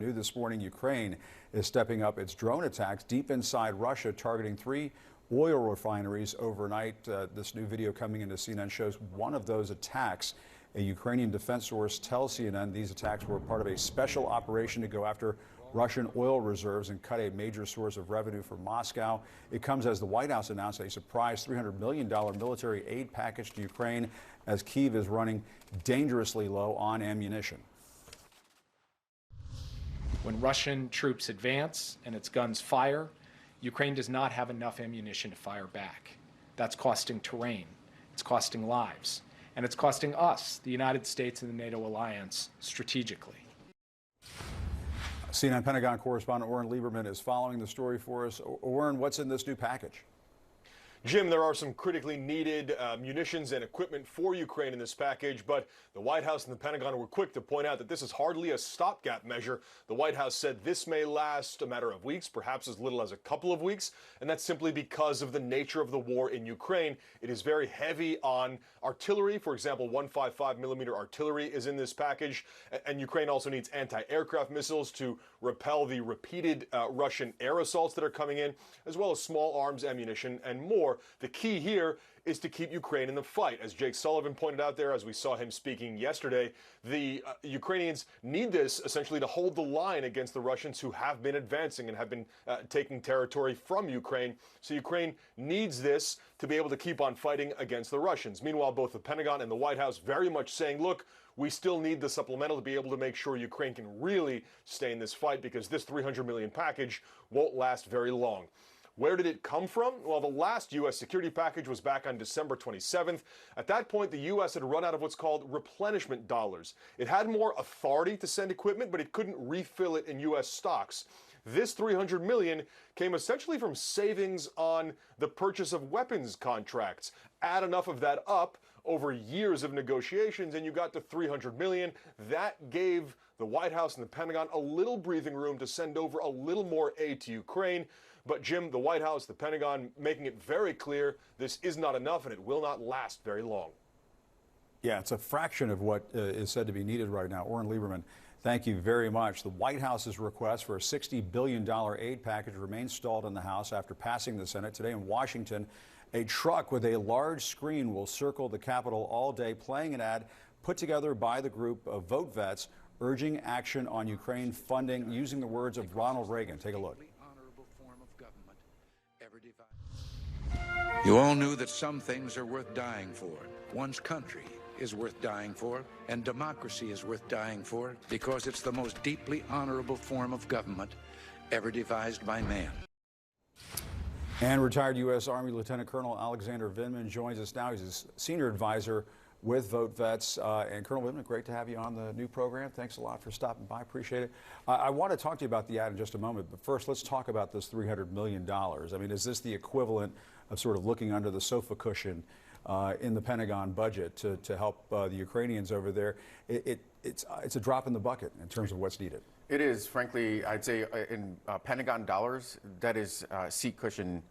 New this morning, Ukraine is stepping up its drone attacks deep inside Russia, targeting 3 oil refineries overnight. This new video coming into CNN shows one of those attacks. A Ukrainian defense source tells CNN these attacks were part of a special operation to go after Russian oil reserves and cut a major source of revenue for Moscow. It comes as the White House announced a surprise $300 million military aid package to Ukraine as Kyiv is running dangerously low on ammunition. When Russian troops advance and its guns fire, Ukraine does not have enough ammunition to fire back. That's costing terrain, it's costing lives, and it's costing us, the United States and the NATO alliance, strategically. CNN Pentagon correspondent Oren Liebermann is following the story for us. Oren, what's in this new package? Jim, there are some critically needed munitions and equipment for Ukraine in this package, but the White House and the Pentagon were quick to point out that this is hardly a stopgap measure. The White House said this may last a matter of weeks, perhaps as little as a couple of weeks, and that's simply because of the nature of the war in Ukraine. It is very heavy on artillery. For example, 155mm artillery is in this package, and Ukraine also needs anti-aircraft missiles to repel the repeated Russian air assaults that are coming in, as well as small arms ammunition and more. The key here is to keep Ukraine in the fight. As Jake Sullivan pointed out there, as we saw him speaking yesterday, the Ukrainians need this essentially to hold the line against the Russians who have been advancing and have been taking territory from Ukraine. So Ukraine needs this to be able to keep on fighting against the Russians. Meanwhile, both the Pentagon and the White House very much saying, look, we still need the supplemental to be able to make sure Ukraine can really stay in this fight, because this $300 million package won't last very long. Where did it come from? Well, the last U.S. security package was back on December 27th. At that point, the U.S. had run out of what's called replenishment dollars. It had more authority to send equipment, but it couldn't refill it in U.S. stocks. This $300 million came essentially from savings on the purchase of weapons contracts. Add enough of that up over years of negotiations, and you got to $300 million. That gave the White House and the Pentagon a little breathing room to send over a little more aid to Ukraine. But, Jim, the White House, the Pentagon, making it very clear this is not enough and it will not last very long. Yeah, it's a fraction of what is said to be needed right now. Oren Liebermann, thank you very much. The White House's request for a $60 billion aid package remains stalled in the House after passing the Senate. Today in Washington, a truck with a large screen will circle the Capitol all day, playing an ad put together by the group of Vote Vets urging action on Ukraine funding using the words of Ronald Reagan. Take a look. You all knew that some things are worth dying for. One's country is worth dying for, and democracy is worth dying for, because it's the most deeply honorable form of government ever devised by man. And retired U.S. Army Lieutenant Colonel Alexander Vindman joins us now. He's a senior advisor with Vote Vets. And Colonel Vindman, great to have you on the new program. Thanks a lot for stopping by. Appreciate it. I want to talk to you about the ad in just a moment, but first let's talk about this $300 million. I mean, is this the equivalent of sort of looking under the sofa cushion in the Pentagon budget to help the Ukrainians over there? It's a drop in the bucket in terms of what's needed. It is, frankly, I'd say in Pentagon dollars, that is seat cushion,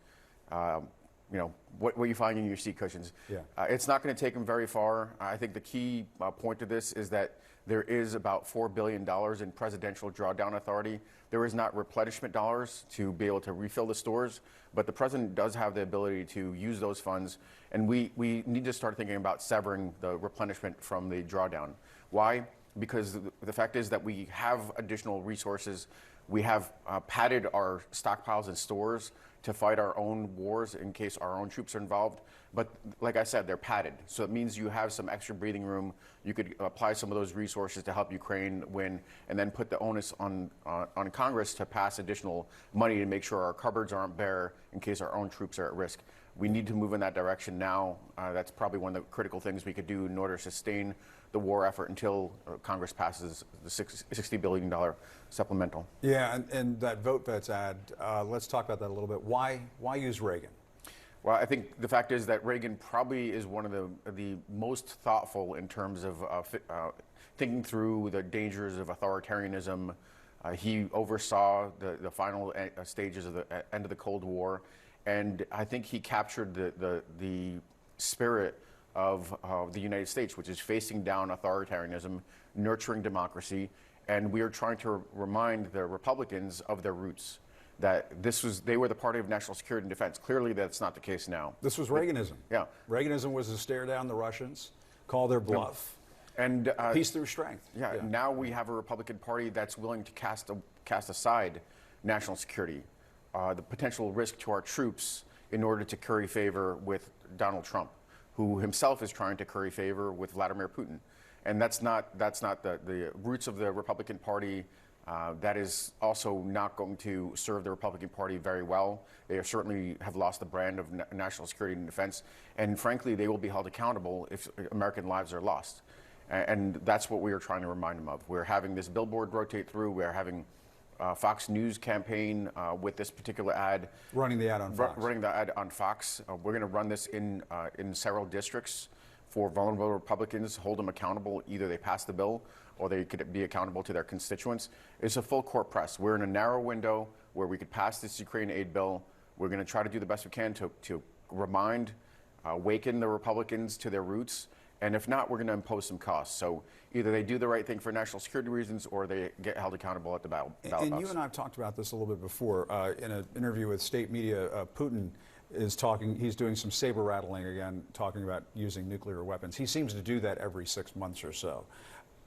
you know, what you find in your seat cushions. Yeah. It's not going to take them very far. I think the key point to this is that there is about $4 billion in presidential drawdown authority. There is not replenishment dollars to be able to refill the stores, but the president does have the ability to use those funds, and we need to start thinking about severing the replenishment from the drawdown. Why? Because the fact is that we have additional resources. We have padded our stockpiles and stores to fight our own wars in case our own troops are involved. But like I said, they're padded. So it means you have some extra breathing room. You could apply some of those resources to help Ukraine win, and then put the onus on Congress to pass additional money to make sure our cupboards aren't bare in case our own troops are at risk. We need to move in that direction now. That's probably one of the critical things we could do in order to sustain the war effort until Congress passes the $60 billion supplemental. Yeah, and that Vote Vets ad, let's talk about that a little bit. Why use Reagan? Well, I think the fact is that Reagan probably is one of the most thoughtful in terms of thinking through the dangers of authoritarianism. He oversaw the final stages of the end of the Cold War, and I think he captured the spirit of the United States, which is facing down authoritarianism, nurturing democracy, And we are trying to remind the Republicans of their roots, that they were the party of national security and defense. Clearly, that's not the case now. This was Reaganism. Yeah. Reaganism was to stare down the Russians, call their bluff. And peace through strength. Yeah, now we have a Republican Party that's willing to cast aside national security, the potential risk to our troops, in order to curry favor with Donald Trump, who himself is trying to curry favor with Vladimir Putin. And that's not the roots of the Republican Party. That is also not going to serve the Republican Party very well. They certainly have lost the brand of national security and defense. And frankly, they will be held accountable if American lives are lost. And that's what we are trying to remind them of. We're having this billboard rotate through. We're having Fox News campaign with this particular ad. Running the ad on Fox. Running the ad on Fox. We're going to run this in several districts for vulnerable Republicans, hold them accountable. Either they pass the bill or they could be accountable to their constituents. It's a full court press. We're in a narrow window where we could pass this Ukraine aid bill. We're going to try to do the best we can to awaken the Republicans to their roots. And if not, we're going to impose some costs. So either they do the right thing for national security reasons or they get held accountable at the ballot box. And you and I have talked about this a little bit before. In an interview with state media, Putin is he's doing some saber rattling again, talking about using nuclear weapons. He seems to do that every 6 months or so.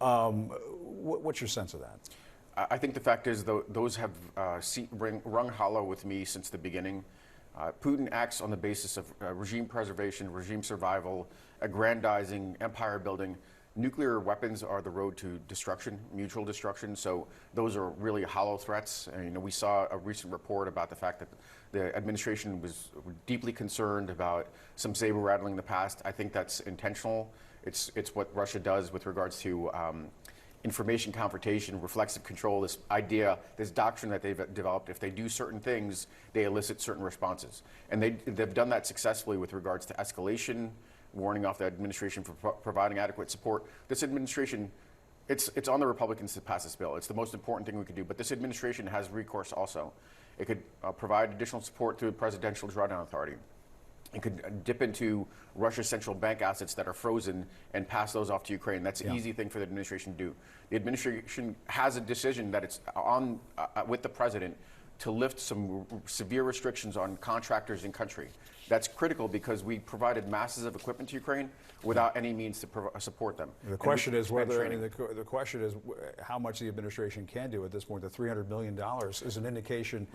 What's your sense of that? I think the fact is, those have rung hollow with me since the beginning. Putin acts on the basis of regime preservation, regime survival, aggrandizing, empire building. Nuclear weapons are the road to destruction, mutual destruction. So those are really hollow threats. And, we saw a recent report about the fact that the administration was deeply concerned about some saber rattling in the past. I think that's intentional. It's what Russia does with regards to information confrontation, reflexive control, this idea, this doctrine that they've developed. If they do certain things, they elicit certain responses. And they've done that successfully with regards to escalation, warning off the administration for providing adequate support. This administration, it's on the Republicans to pass this bill. It's the most important thing we could do. But this administration has recourse also. It could provide additional support through the Presidential Drawdown Authority. It could dip into Russia's central bank assets that are frozen and pass those off to Ukraine. That's an easy thing for the administration to do. The administration has a decision that it's on with the president to lift some severe restrictions on contractors in country. That's critical because we provided masses of equipment to Ukraine without any means to support them. The question is whether, the question is how much the administration can do at this point. The $300 million is an indication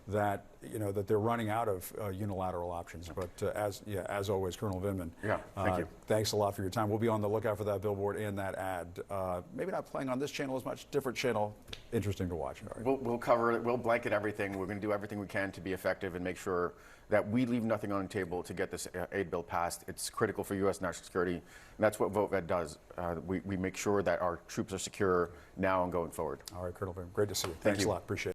that, that they're running out of unilateral options. But as always, Colonel Vindman. Thank you. Thanks a lot for your time. We'll be on the lookout for that billboard and that ad. Maybe not playing on this channel as much, different channel. Interesting to watch. We'll cover it. We'll blanket everything. We're going to do everything we can to be effective and make sure that we leave nothing on the table to get this aid bill passed. It's critical for U.S. national security, and that's what VoteVet does. We make sure that our troops are secure now and going forward. All right, Colonel Vindman, great to see you. Thank Thanks you. a lot. Appreciate it.